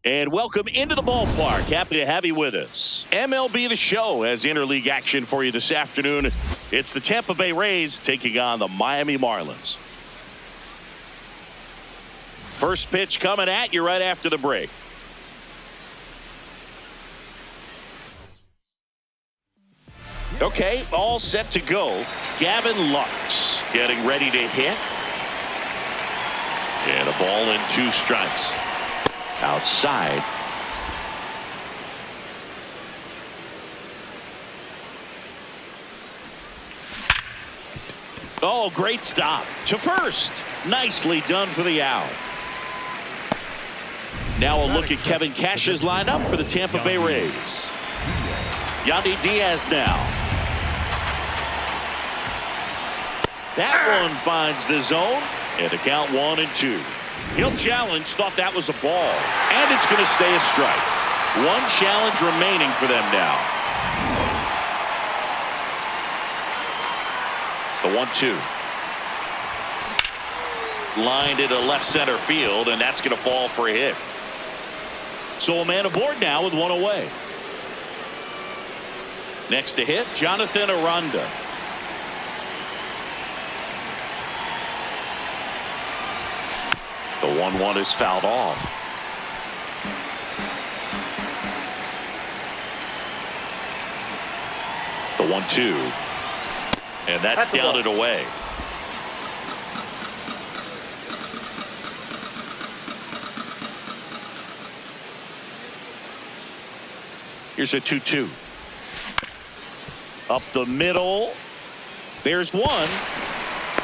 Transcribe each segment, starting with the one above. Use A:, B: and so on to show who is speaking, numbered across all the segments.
A: And welcome into the ballpark. Happy to have you with us. MLB The Show has interleague action for you this afternoon. It's the Tampa Bay Rays taking on the Miami Marlins. First pitch coming at you right after the break. Okay, all set to go. Gavin Lux getting ready to hit. And a ball and 2 strikes. Outside. Oh, great stop to first. Nicely done for the out. Now a look at Kevin Cash's lineup for the Tampa Bay Rays. Yandy Diaz now. That one finds the zone, and a count 1-2. He'll challenge, thought that was a ball, and it's going to stay a strike. 1 challenge remaining for them now. The 1-2. Lined into left center field, and that's going to fall for a hit. So a man aboard now with 1 away. Next to hit, Jonathan Aranda. The 1-1 is fouled off. The 1-2. And that's down and away. Here's a 2-2. Up the middle. There's one.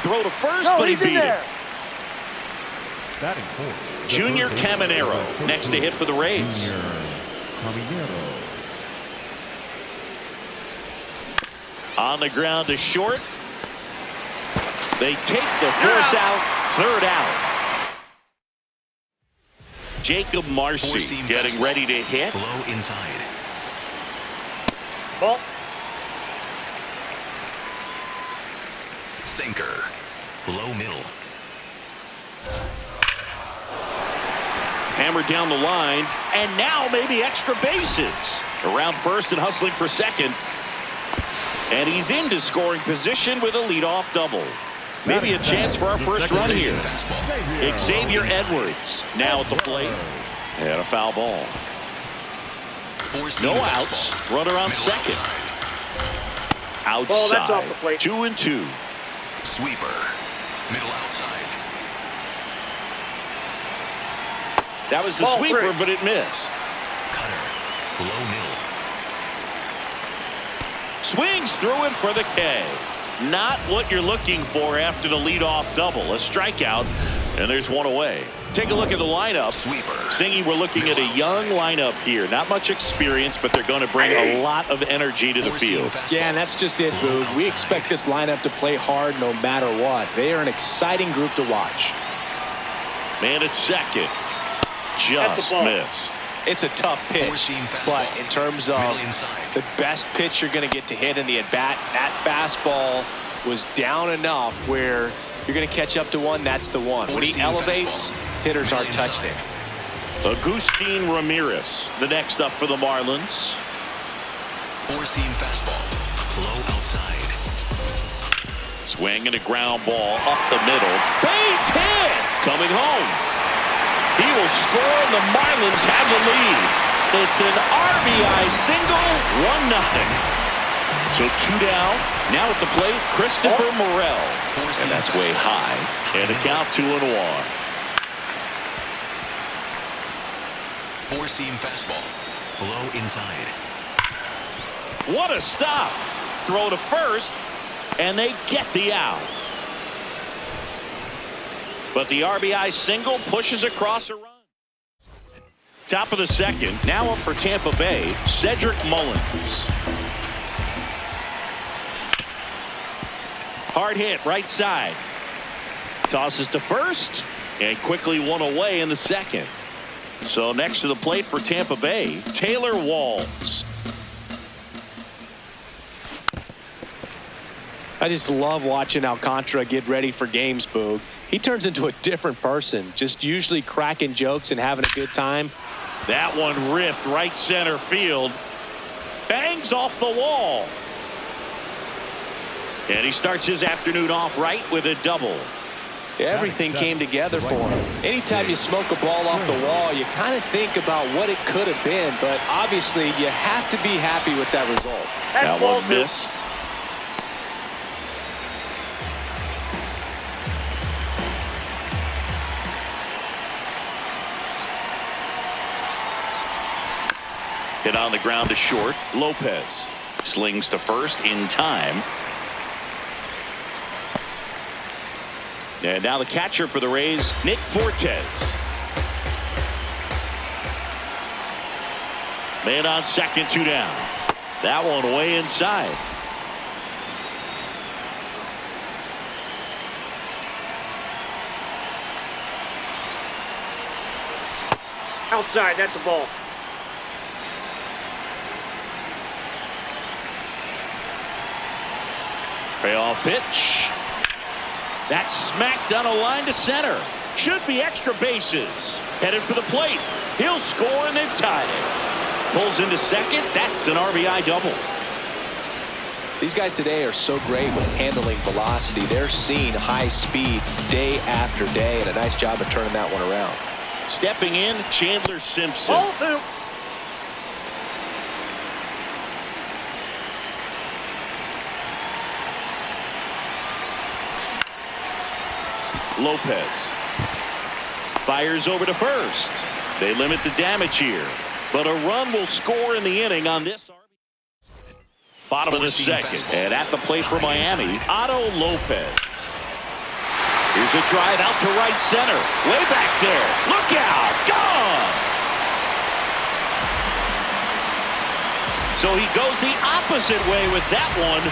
A: Throw to first, but he beat it. Junior Caminero next to hit for the Rays. On the ground to short. They take the force out. 3rd out. Jacob Marcy getting ready to hit.
B: Low inside.
C: Ball.
B: Sinker. Low middle.
A: Hammered down the line, and now maybe extra bases. Around first and hustling for second. And he's into scoring position with a leadoff double. Maybe a chance for our first run here. Xavier Edwards now at the plate. And a foul ball. No outs. Runner on second. Outside. 2-2.
B: Sweeper. Middle outside.
A: That was the sweeper, but it missed.
B: Cutter. Low middle.
A: Swings through it for the K. Not what you're looking for after the leadoff double. A strikeout, and there's 1 away. Take a look at the lineup.
B: Sweeper.
A: Singy, we're looking at a young lineup here. Not much experience, but they're going to bring a lot of energy to the field.
D: Yeah, and that's just it, Boog. We expect this lineup to play hard no matter what. They are an exciting group to watch.
A: Man at second. Just missed.
D: It's a tough pitch, but in terms of the best pitch you're going to get to hit in the at-bat, that fastball was down enough where you're going to catch up to one. That's the one. When he elevates, hitters aren't touching it.
A: Agustin Ramirez, the next up for the Marlins.
B: 4-seam fastball. Low outside.
A: Swing and a ground ball up the middle. Base hit! Coming home. He will score, and the Marlins have the lead. It's an RBI single, 1-0. So 2 down. Now at the plate, Christopher Morel. And that's way high. And a count 2-1.
B: 4-seam fastball. Low inside.
A: What a stop. Throw to first, and they get the out. But the RBI single pushes across a run. Top of the second. Now up for Tampa Bay, Cedric Mullins. Hard hit, right side. Tosses to first, and quickly 1 away in the second. So next to the plate for Tampa Bay, Taylor Walls.
D: I just love watching Alcantara get ready for games, Boog. He turns into a different person, just usually cracking jokes and having a good time.
A: That one ripped right center field. Bangs off the wall. And he starts his afternoon off right with a double.
D: Everything came together for him. Anytime you smoke a ball off the wall, you kind of think about what it could have been, but obviously you have to be happy with that result.
A: That one missed. Hit on the ground to short. Lopez slings to first in time. And now the catcher for the Rays, Nick Fortes. Man on second, 2 down. That one way inside.
C: Outside, that's a ball.
A: Payoff pitch. That's smacked on a line to center. Should be extra bases. Headed for the plate. He'll score and they've tied it. Pulls into second. That's an RBI double.
D: These guys today are so great with handling velocity. They're seeing high speeds day after day, and a nice job of turning that one around.
A: Stepping in, Chandler Simpson.
C: Ball 2.
A: Lopez fires over to first. They limit the damage here, but a run will score in the inning on this. Bottom of the second, and at the plate for Miami, Otto Lopez. Here's a drive out to right center, way back there. Look out, gone. So he goes the opposite way with that one,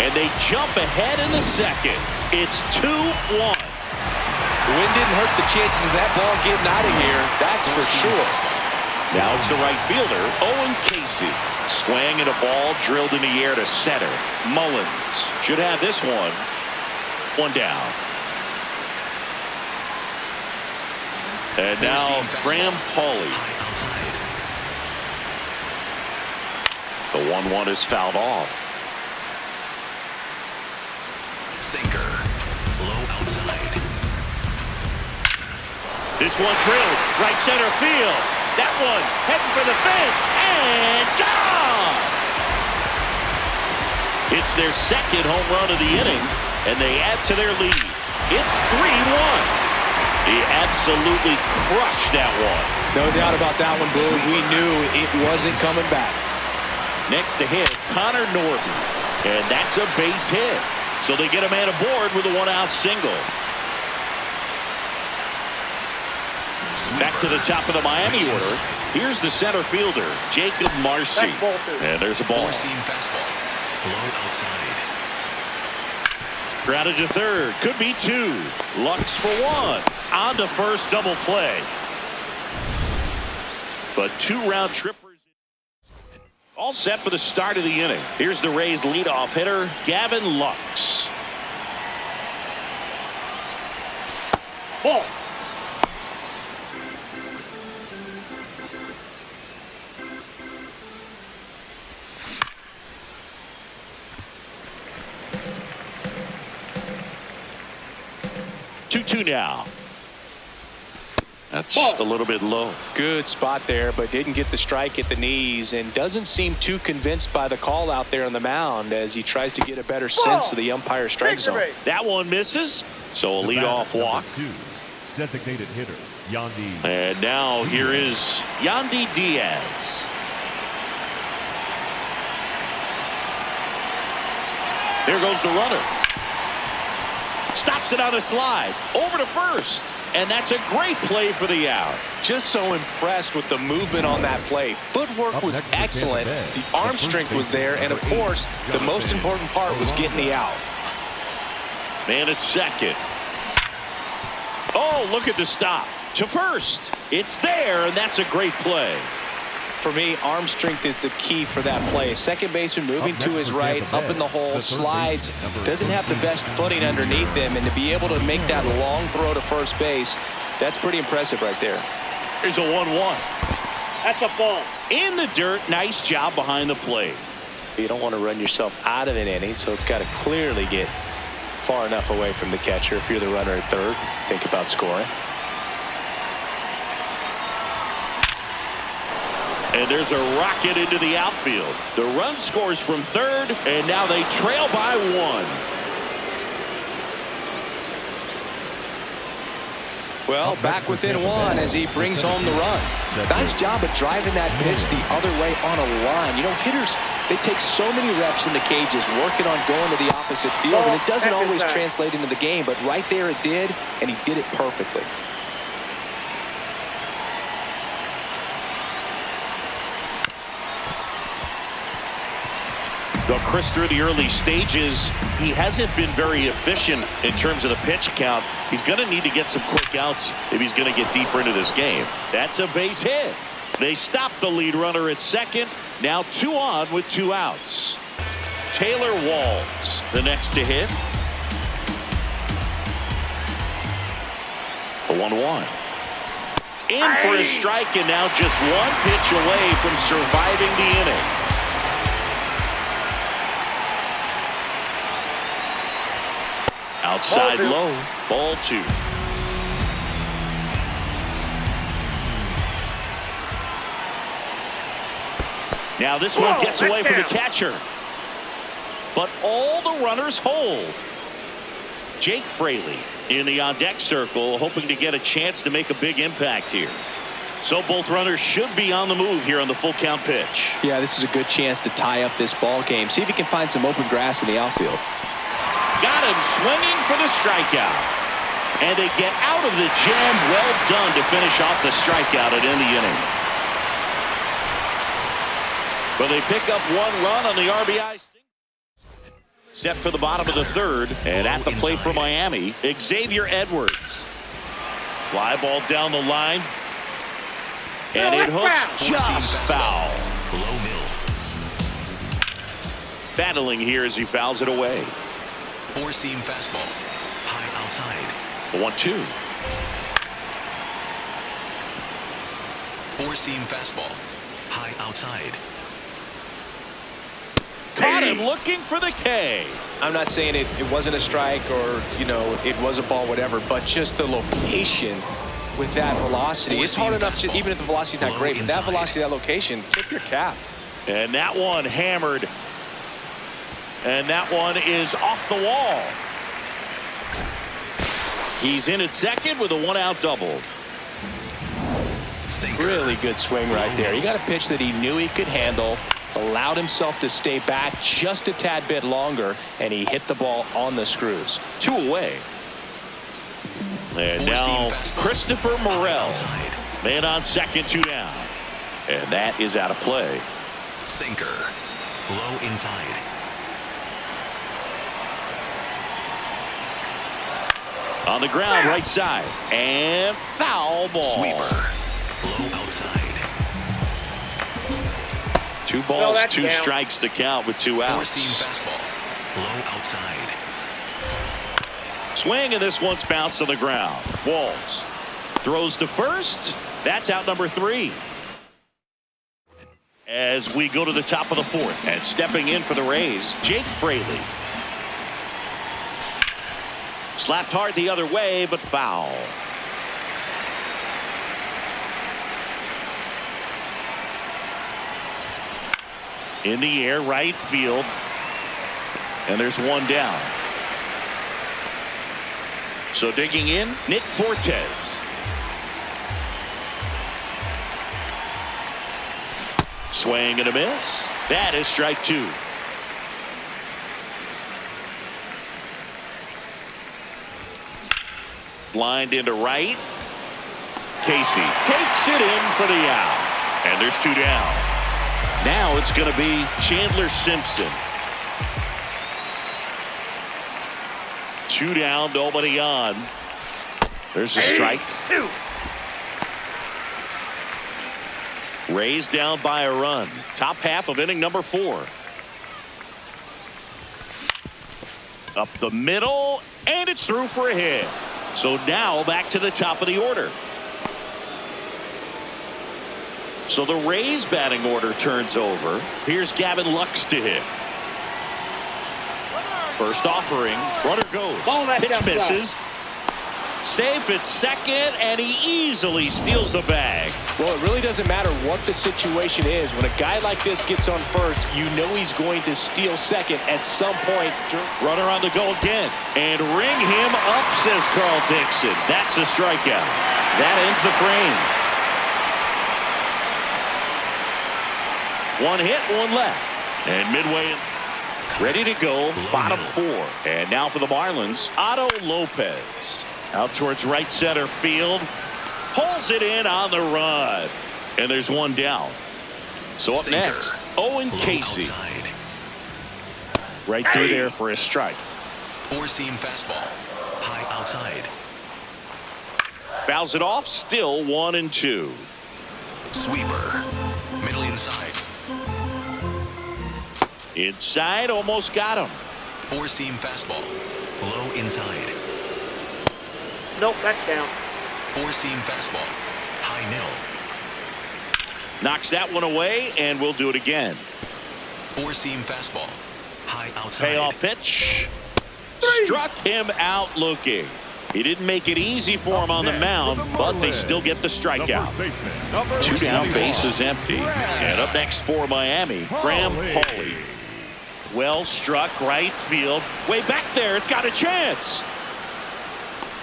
A: and they jump ahead in the second. It's 2-1.
D: The wind didn't hurt the chances of that ball getting out of here, that's for sure.
A: Now it's the right fielder, Owen Casey. Swing and a ball drilled in the air to center. Mullins should have this one. 1 down. And now Graham Pauley. The 1-1 is fouled off.
B: Sinker. Low outside.
A: This one drilled right center field. That one heading for the fence and gone. It's their second home run of the inning, and they add to their lead. It's 3-1. He absolutely crushed that one.
D: No doubt about that one, Boog. We knew it wasn't coming back.
A: Next to hit, Connor Norton, and that's a base hit. So they get a man aboard with a 1-out single. Back to the top of the Miami order. Here's the center fielder, Jacob Marcy. And there's a ball.
B: Four-seam fastball. Low outside.
A: Grounded to third. Could be 2. Lux for 1. On to first, double play. But 2 round trippers. All set for the start of the inning. Here's the Rays leadoff hitter, Gavin Lux.
C: Ball.
A: Two now. That's a little bit low.
D: Good spot there, but didn't get the strike at the knees and doesn't seem too convinced by the call out there on the mound as he tries to get a better sense of the umpire's strike zone.
A: That one misses. So a leadoff walk.
E: Designated hitter, Yandy.
A: And now here is Yandy Diaz. There goes the runner. Stops it on a slide. Over to first. And that's a great play for the out.
D: Just so impressed with the movement on that play. Footwork was excellent. The arm strength was there. And, of course, the most important part was getting the out.
A: Man at second. Oh, look at the stop. To first. It's there, and that's a great play.
D: For me, arm strength is the key for that play. Second baseman moving to his right, up in the hole, slides, doesn't have the best footing underneath him, and to be able to make that long throw to first base, that's pretty impressive right there.
A: Here's a 1-1.
C: That's a ball.
A: In the dirt. Nice job behind the plate.
D: You don't want to run yourself out of an inning, so it's got to clearly get far enough away from the catcher. If you're the runner at third, think about scoring.
A: And there's a rocket into the outfield. The run scores from third, and now they trail by 1.
D: Well, back within 1 as he brings home the run. Nice job of driving that pitch the other way on a line. You know, hitters, they take so many reps in the cages working on going to the opposite field, and it doesn't always translate into the game, but right there it did, and he did it perfectly.
A: Though Chris, through the early stages, he hasn't been very efficient in terms of the pitch count. He's going to need to get some quick outs if he's going to get deeper into this game. That's a base hit. They stop the lead runner at second. Now 2 on with 2 outs. Taylor Walls, the next to hit. The 1-1. In for a strike, and now just 1 pitch away from surviving the inning. Outside low, ball 2. Now this one gets away from the catcher. But all the runners hold. Jake Fraley in the on-deck circle, hoping to get a chance to make a big impact here. So both runners should be on the move here on the full count pitch.
D: Yeah, this is a good chance to tie up this ball game. See if he can find some open grass in the outfield.
A: Got him swinging for the strikeout. And they get out of the jam. Well done to finish off the strikeout and end the inning. But they pick up 1 run on the RBI. Set for the bottom of the third. And at the plate for Miami, Xavier Edwards. Fly ball down the line. And it hooks just foul.
B: Low mill.
A: Battling here as he fouls it away.
B: 4-seam fastball. High outside.
A: The 1-2.
B: 4-seam fastball. High outside.
A: Caught him looking for the K.
D: I'm not saying it wasn't a strike or, you know, it was a ball, whatever, but just the location with that velocity. It's hard enough to, even if the velocity's not great, but that velocity, that location, tip your cap.
A: And that one hammered. And that one is off the wall. He's in at second with a 1-out double.
D: Really good swing right there. He got a pitch that he knew he could handle, allowed himself to stay back just a tad bit longer, and he hit the ball on the screws.
A: 2 away. And now Christopher Morel, man on second, 2 down. And that is out of play.
B: Sinker. Low inside.
A: On the ground, right side. And foul ball.
B: Sweeper. Low outside.
A: 2 balls, 2 strikes to count with 2 outs.
B: 4-seam fastball. Low outside.
A: Swing, and this one's bounced on the ground. Walls throws to first. That's out number 3. As we go to the top of the 4th, and stepping in for the Rays, Jake Fraley. Slapped hard the other way, but foul. In the air, right field. And there's 1 down. So digging in, Nick Fortes. Swing and a miss. That is strike 2. Lined into right. Casey takes it in for the out. And there's 2 down. Now it's going to be Chandler Simpson. 2 down, nobody on. There's a strike.
C: 2.
A: Rays down by a run. Top half of inning number 4. Up the middle, and it's through for a hit. So now back to the top of the order. So the Rays batting order turns over. Here's Gavin Lux to hit. First offering. Runner goes.
C: Ball, that's
A: Pitch
C: outside.
A: misses. Safe at second, and he easily steals the bag.
D: Well, it really doesn't matter what the situation is. When a guy like this gets on first, you know he's going to steal second at some point.
A: Runner on the go again. And ring him up, says Carl Dixon. That's a strikeout. That ends the frame. One hit, one left. And midway ready to go, bottom four. And now for the Marlins, Otto Lopez. Out towards right center field. Pulls it in on the run. And there's one down. So up
B: Sinker.
A: next, Owen
B: Low
A: Casey.
B: outside.
A: Right through there for a strike.
B: Four-seam fastball. High outside.
A: Fouls it off, still 1-2.
B: Sweeper. Middle inside.
A: Inside, almost got him.
B: Four-seam fastball. Low inside.
C: Nope, that's down.
B: Four-seam fastball. High middle.
A: Knocks that one away, and we'll do it again.
B: Four-seam fastball. High outside.
A: Payoff pitch. Struck him out looking. He didn't make it easy for him on the mound, but they still get the strikeout. Two down, base is empty. And up next for Miami, Graham Pauley. Well struck, right field. Way back there, it's got a chance.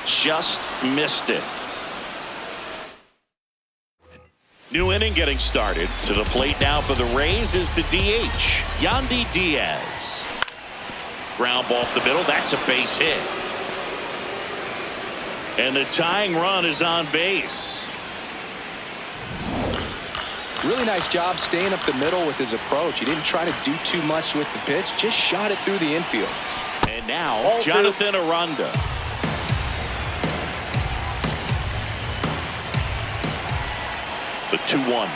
A: Just missed it. New inning getting started. To the plate now for the Rays is the DH, Yandy Diaz. Ground ball up the middle. That's a base hit. And the tying run is on base.
D: Really nice job staying up the middle with his approach. He didn't try to do too much with the pitch, just shot it through the infield.
A: And now Jonathan Aranda. The 2-1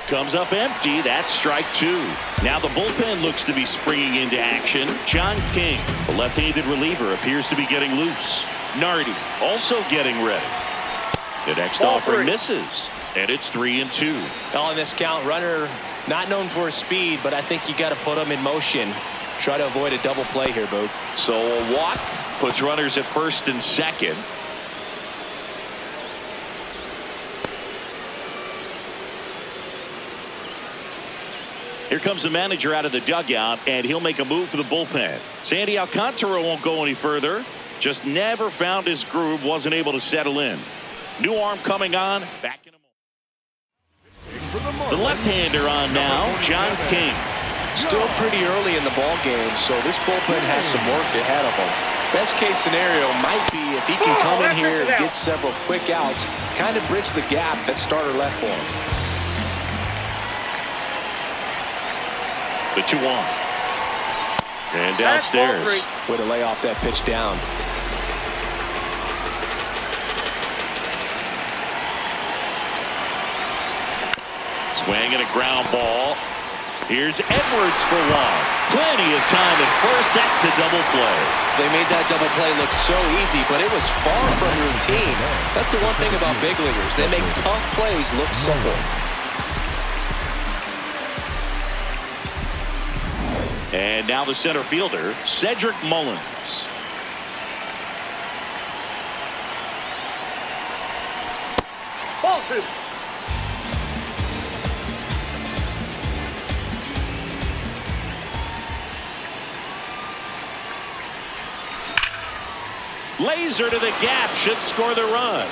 A: comes up empty. That's strike two. Now the bullpen looks to be springing into action. John King, the left-handed reliever, appears to be getting loose. Nardi also getting ready. The next offering misses, and it's 3-2.
D: On this count, runner not known for his speed, but I think you got to put him in motion. Try to avoid a double play here, Boog.
A: So a walk puts runners at first and second. Here comes the manager out of the dugout, and he'll make a move for the bullpen. Sandy Alcantara won't go any further. Just never found his groove, wasn't able to settle in. New arm coming on. Back in a moment. The left-hander on now, John King.
D: Still pretty early in the ball game, so this bullpen has some work ahead of him. Best case scenario might be if he can come in here and get several quick outs, kind of bridge the gap that starter left for him.
A: The 2-1. And downstairs.
D: Way to lay off that pitch down.
A: Swing and a ground ball. Here's Edwards for one. Plenty of time at first. That's a double play.
D: They made that double play look so easy, but it was far from routine. That's the one thing about big leaguers. They make tough plays look simple.
A: And now the center fielder, Cedric Mullins.
C: Ball two.
A: Laser to the gap, should score the run.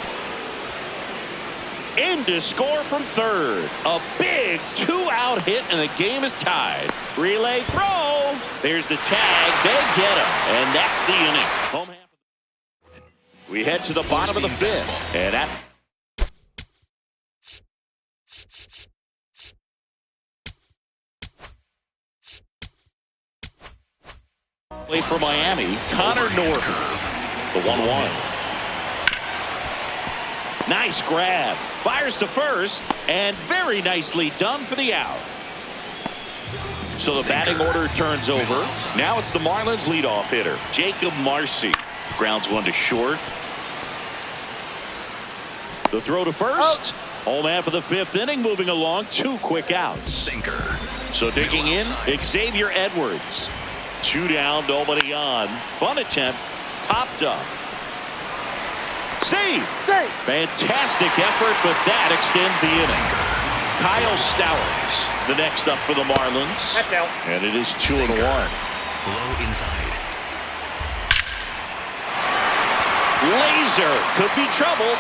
A: In to score from third. A big two-out hit, and the game is tied. Relay throw. There's the tag. They get him, and that's the inning. Home half. We head to the bottom of the fifth, and that. Play for Miami, Connor Norton. The 1-1. Nice grab. Fires to first, and very nicely done for the out. So the batting order turns over. Now it's the Marlins leadoff hitter, Jacob Marcy. Grounds one to short. The throw to first, Home half of the 5th inning, moving along, 2 quick outs.
B: Sinker.
A: So digging in,
B: outside.
A: Xavier Edwards. 2 down, nobody on. Bunt attempt, popped up. Save! Fantastic effort, but that extends the inning. Kyle Stowers, the next up for the Marlins.
C: That's out.
A: And it is 2-1.
B: Low inside.
A: Laser could be trouble.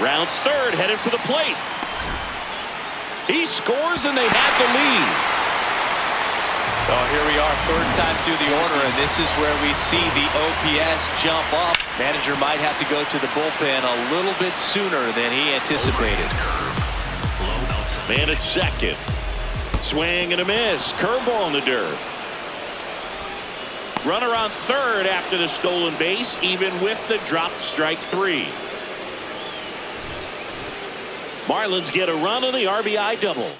A: Rounds third, headed for the plate. He scores and they have the lead.
D: Oh, here we are, 3rd time through the order, and this is where we see the OPS jump up. Manager might have to go to the bullpen a little bit sooner than he anticipated.
B: Curve. Low outside.
A: Man at second. Swing and a miss. Curveball in the dirt. Runner on third after the stolen base, even with the dropped strike 3. Marlins get a run on the RBI double.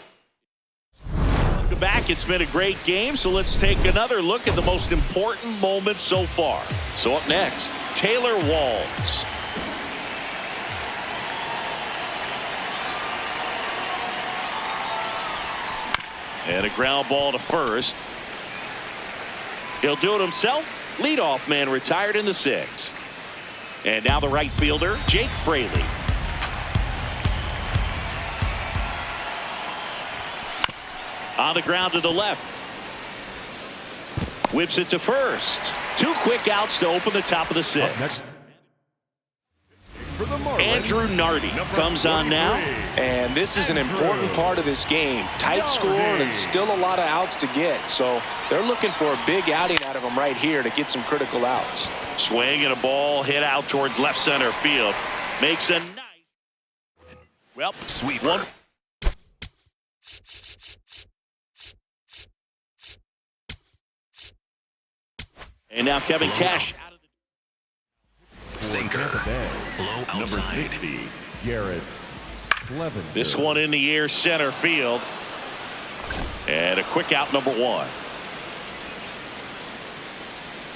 A: Welcome back. It's been a great game, so let's take another look at the most important moments so far. So up next, Taylor Walls. And a ground ball to first. He'll do it himself. Leadoff man retired in the 6th. And now the right fielder, Jake Fraley. On the ground to the left. Whips it to first. 2 quick outs to open the top of the 6th.
E: Next for the Marlins,
A: Andrew Nardi comes on now.
D: And this is an important part of this game. Tight score and still a lot of outs to get. So they're looking for a big outing out of him right here to get some critical outs.
A: Swing and a ball hit out towards left center field. Makes a nice. Well,
B: Sweeper.
A: one. And now Kevin Cash.
B: Sinker. Low
E: number
B: outside.
E: 60, Garrett Clevenger.
A: This one in the air, center field. And a quick out, number 1.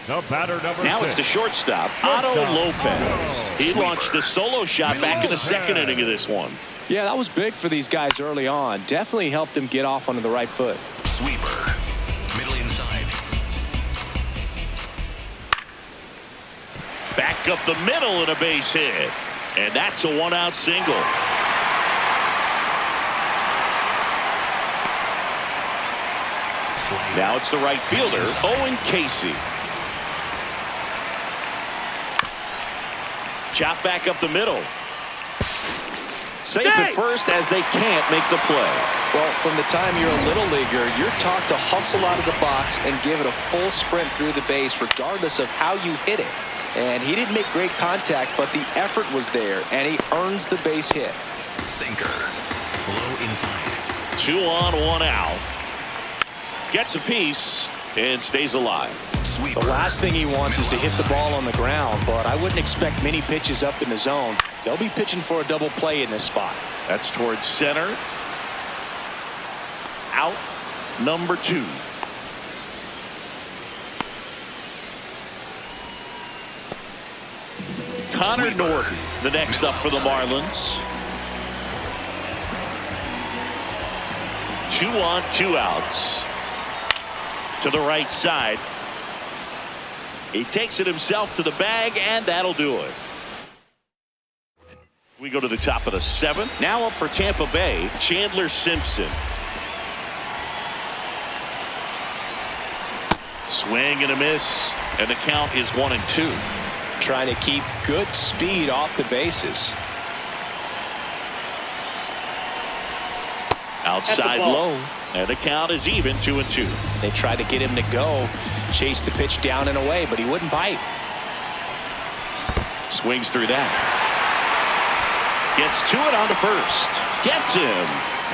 E: The batter, number
A: Now
E: 6.
A: it's the shortstop, Otto Lopez. He launched a solo shot back in the 2nd inning of this one.
D: Yeah, that was big for these guys early on. Definitely helped them get off onto the right foot.
B: Sweeper. Middle inside.
A: Back up the middle and a base hit. And that's a 1-out single. Now it's the right fielder, Owen Casey. Chop back up the middle. Safe at first as they can't make the play.
D: Well, from the time you're a little leaguer, you're taught to hustle out of the box and give it a full sprint through the base regardless of how you hit it. And he didn't make great contact, but the effort was there, and he earns the base hit.
B: Sinker. Low inside.
A: 2 on, 1 out. Gets a piece and stays alive.
B: Sweeper.
D: The last thing he wants is to hit the ball on the ground, but I wouldn't expect many pitches up in the zone. They'll be pitching for a double play in this spot.
A: That's towards center. Out, number 2. Connor Norton, the next up for the Marlins. 2 on, 2 outs. To the right side. He takes it himself to the bag, and that'll do it. We go to the top of the 7th. Now up for Tampa Bay, Chandler Simpson. Swing and a miss, and the count is 1-2.
D: Trying to keep good speed off the bases.
A: Outside low, and the count is even, 2-2.
D: They tried to get him to go, chase the pitch down and away, but he wouldn't bite.
A: Swings through that. Gets to it on the first. Gets him.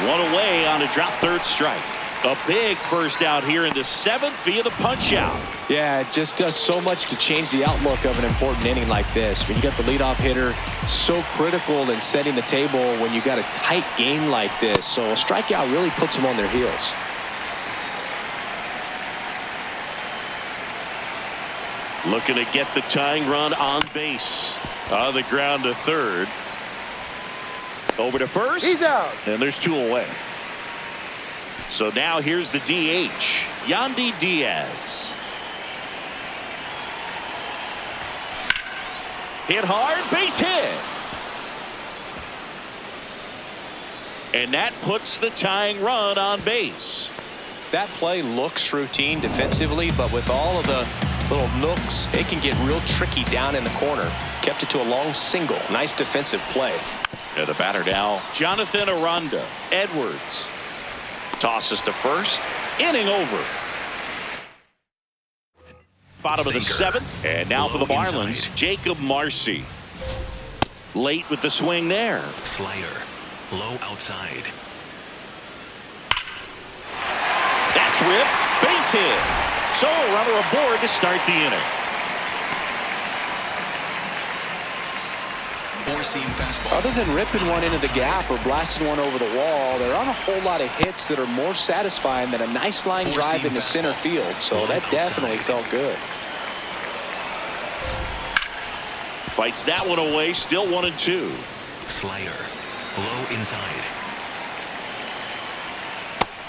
A: 1 away on a drop third strike. A big first out here in the 7th via the punch out.
D: Yeah, it just does so much to change the outlook of an important inning like this. When you got the leadoff hitter, so critical in setting the table when you got a tight game like this. So a strikeout really puts them on their heels.
A: Looking to get the tying run on base. On the ground to third. Over to first.
C: He's out.
A: And there's 2 away. So now here's the DH, Yandy Diaz. Hit hard, base hit. And that puts the tying run on base.
D: That play looks routine defensively, but with all of the little nooks, it can get real tricky down in the corner. Kept it to a long single. Nice defensive play.
A: Yeah, the batter now, Jonathan Aranda. Edwards tosses to first. Inning over. Bottom of the
B: Sinker.
A: 7th. And now for the
B: Low
A: Marlins,
B: inside.
A: Jacob Marcy. Late with the swing there.
B: Slider. Low outside.
A: That's ripped. Base hit. So a runner aboard to start the inning.
B: Four-seam fastball.
D: Other than ripping one into the gap or blasting one over the wall, there aren't a whole lot of hits that are more satisfying than a nice line drive
B: Four-seam
D: into center
B: fastball.
D: field. So
B: Low
D: that definitely
B: outside.
D: felt good.
A: Fights that one away. Still 1-2.
B: Slider. Low inside.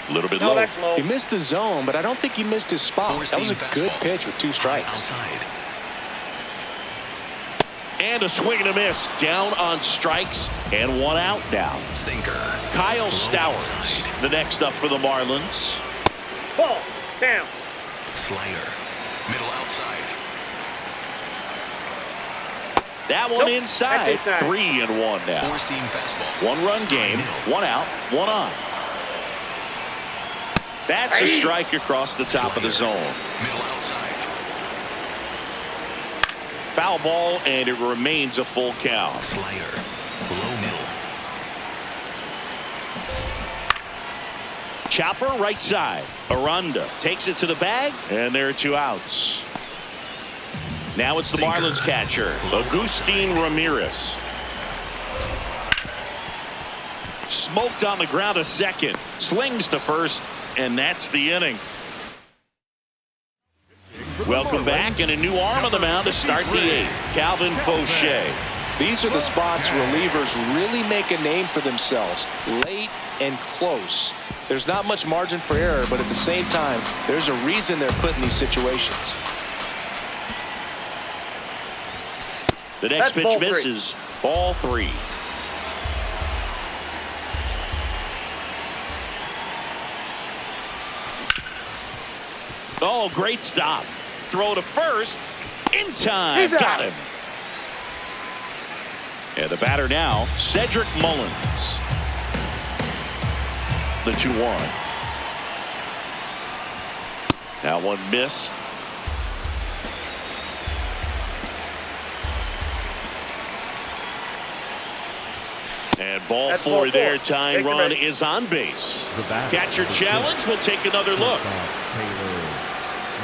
A: A little bit
C: No,
A: low.
C: that's low.
D: He missed the zone, but I don't think he missed his spot. That was a
B: Four-seam
D: good
B: fastball.
D: pitch with 2 strikes.
B: Outside.
A: And a swing and a miss. Down on strikes and 1 out now.
B: Sinker.
A: Kyle
B: Low
A: Stowers,
B: outside.
A: the next up for the Marlins.
C: Ball. Down.
B: Slider. Middle outside.
A: That one
C: Nope,
A: inside.
C: that's inside.
A: 3-1 now.
B: Four-seam fastball.
A: 1-run game. 1 out. 1 on. That's a strike across the top of the
B: Slider.
A: zone.
B: Middle outside.
A: Foul ball, and it remains a full count.
B: Slider. Low middle.
A: Chopper right side. Aranda takes it to the bag, and there are 2 outs. Now it's the
B: Sinker.
A: Marlins catcher, Agustin Ramirez. Smoked on the ground a second. Slings to first, and that's the inning. Welcome back, and a new arm on the mound to start the 8th. Calvin Fauché.
D: These are the spots relievers really make a name for themselves. Late and close. There's not much margin for error, but at the same time, there's a reason they're put in these situations.
A: The next
C: That's
A: pitch
C: ball 3.
A: misses. Ball 3. Oh, great stop. Throw to first. In time.
C: He's
A: Got
C: out.
A: him. And the batter now, Cedric Mullins. The 2-1. That one missed. And ball
C: That's
A: 4
C: ball 4.
A: there. Tying
C: Take the
A: run
C: base.
A: is on base.
E: The batter,
A: Catcher
E: the
A: challenge.
E: fifth.
A: We'll take another look.
E: Taylor.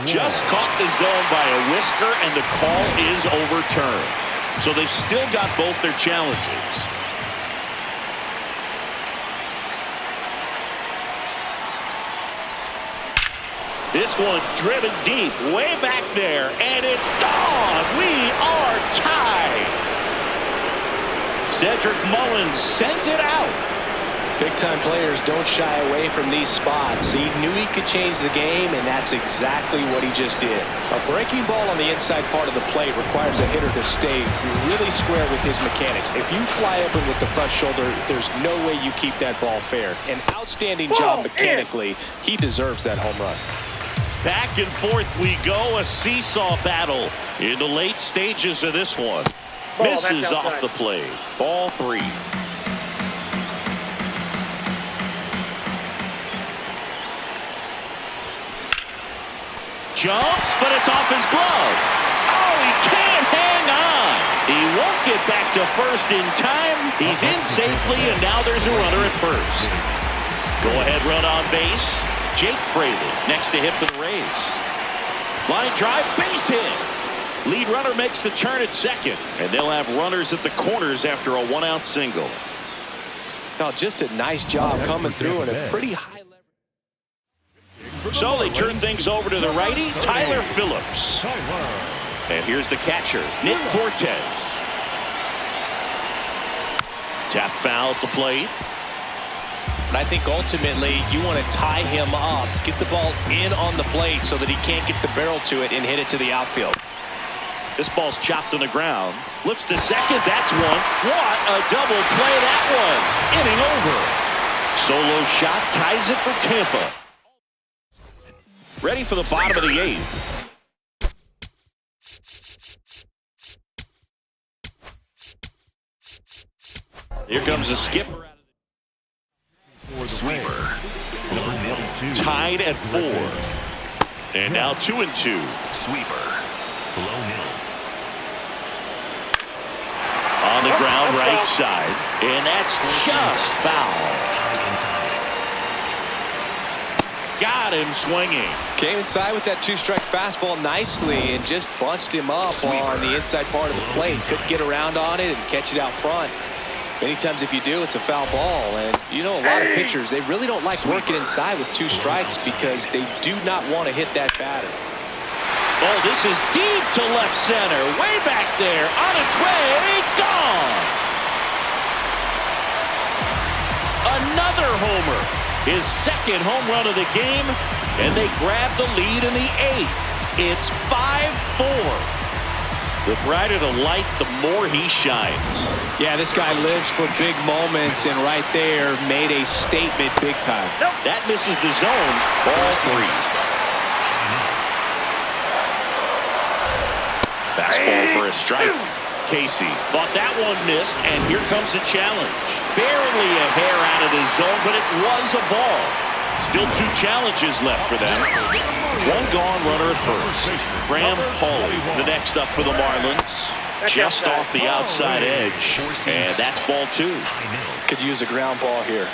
A: Just caught the zone by a whisker, and the call is overturned. So they've still got both their challenges. This one driven deep, way back there, and it's gone. We are tied. Cedric Mullins sends it out.
D: Big-time players don't shy away from these spots. He knew he could change the game, and that's exactly what he just did. A breaking ball on the inside part of the plate requires a hitter to stay really square with his mechanics. If you fly up with the front shoulder, there's no way you keep that ball fair. An outstanding job mechanically. He deserves that home run.
A: Back and forth we go, a seesaw battle in the late stages of this one.
C: Ball, that's
A: Misses off
C: outside.
A: the plate. Ball 3. Jumps, but it's off his glove. Oh, he can't hang on. He won't get back to first in time. He's in safely, and now there's a runner at first. Go-ahead run on base. Jake Fraley next to hit for the Rays. Line drive, base hit. Lead runner makes the turn at second, and they'll have runners at the corners after a 1-out single.
D: Now, just a nice job coming through and a pretty high level.
A: So they turn things over to the righty, Tyler Phillips. And here's the catcher, Nick Fortes. Tap foul at the plate.
D: And I think ultimately you want to tie him up, get the ball in on the plate so that he can't get the barrel to it and hit it to the outfield.
A: This ball's chopped on the ground. Flips to second. That's one. What a double play that was. Inning over. Solo shot ties it for Tampa. Ready for the bottom of the eighth. Here comes a skipper.
B: Sweeper. Low middle.
A: Tied at 4. And now 2-2.
B: Sweeper. Low middle.
A: On the ground, right side. And that's just foul.
B: High inside.
A: Got him swinging.
D: Came inside with that 2-strike fastball nicely and just bunched him up on the inside part of the plate. Couldn't get around on it and catch it out front. Many times if you do, it's a foul ball. And you know, a lot of pitchers, they really don't like working inside with 2 strikes because they do not want to hit that batter.
A: Oh, this is deep to left center. Way back there. On its way. Gone. Another homer. His second home run of the game. And they grab the lead in the 8th. It's 5-4. The brighter the lights, the more he shines.
D: Yeah, this guy lives for big moments, and right there made a statement big time.
A: That misses the zone. Ball 3. Fastball for a strike. Casey thought that one missed, and here comes the challenge. Barely a hair out of the zone, but it was a ball. Still 2 challenges left for them. 1 gone runner at first. Graham Hawley, the next up for the Marlins. Just off the outside edge. And that's ball 2.
D: Could use a ground ball here.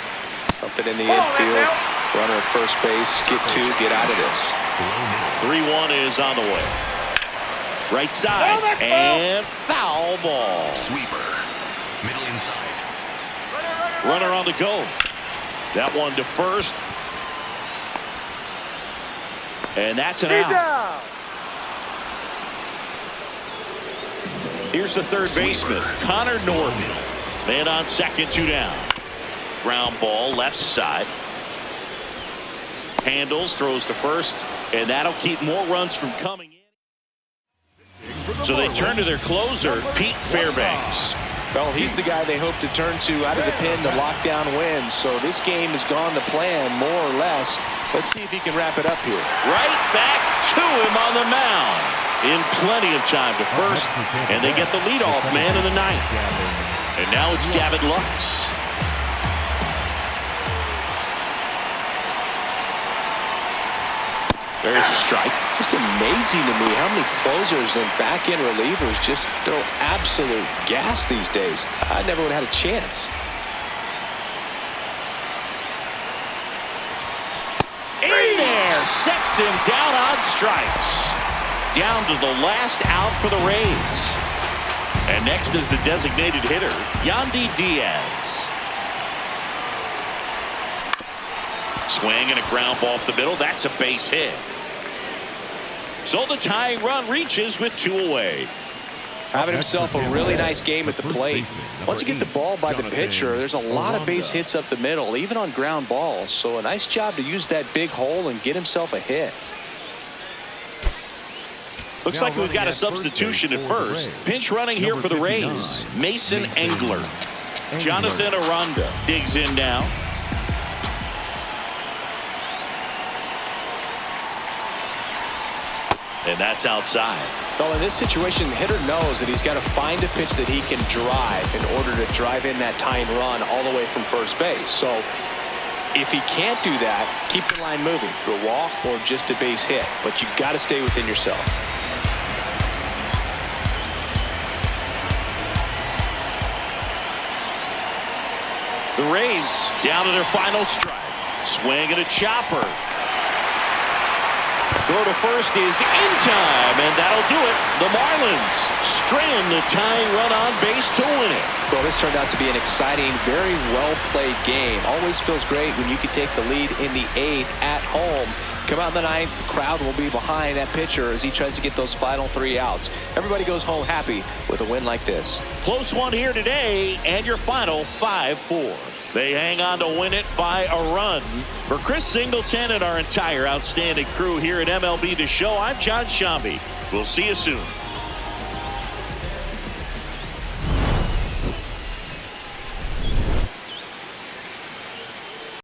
D: Something in the infield. Runner at first base. Get 2, get out of this.
A: 3-1 is on the way. Right side. And foul ball.
B: Sweeper. Middle inside.
A: Runner on the go. That one to first. And that's an out. Here's the third baseman, Connor Norton. Man on second, 2 down. Ground ball, left side. Handles, throws to first, and that'll keep more runs from coming in. So they turn to their closer, Pete Fairbanks.
D: Well, he's the guy they hope to turn to out of the pen to lock down wins. So this game has gone to plan, more or less. Let's see if he can wrap it up here.
A: Right back to him on the mound. In plenty of time to first, and they get the leadoff man in the 9th. And now it's Gavin Lux. There's a strike.
D: Just amazing to me how many closers and back-end relievers just throw absolute gas these days. I never would have had a chance.
A: In there, sets him down on strikes. Down to the last out for the Rays. And next is the designated hitter, Yandy Diaz. Swing and a ground ball up the middle. That's a base hit. So the tying run reaches with 2 away.
D: Having himself a really nice game at the plate. Once you get the ball by the pitcher, there's a lot of base hits up the middle, even on ground balls. So a nice job to use that big hole and get himself a hit.
A: Looks like we've got a substitution at first. Pinch running here for the Rays. Mason Engler. Jonathan Aranda digs in now. And that's outside.
D: Well, in this situation, the hitter knows that he's got to find a pitch that he can drive in order to drive in that tying run all the way from first base. So if he can't do that, keep the line moving for a walk or just a base hit. But you've got to stay within yourself.
A: The Rays down to their final strike. Swing and a chopper. Throw to first is in time, and that'll do it. The Marlins strand the tying run on base to win it.
D: Well, this turned out to be an exciting, very well-played game. Always feels great when you can take the lead in the 8th at home. Come out in the ninth, the crowd will be behind that pitcher as he tries to get those final 3 outs. Everybody goes home happy with a win like this.
A: Close one here today, and your final 5-4. They hang on to win it by a run. For Chris Singleton and our entire outstanding crew here at MLB The Show, I'm John Shambi. We'll see you soon.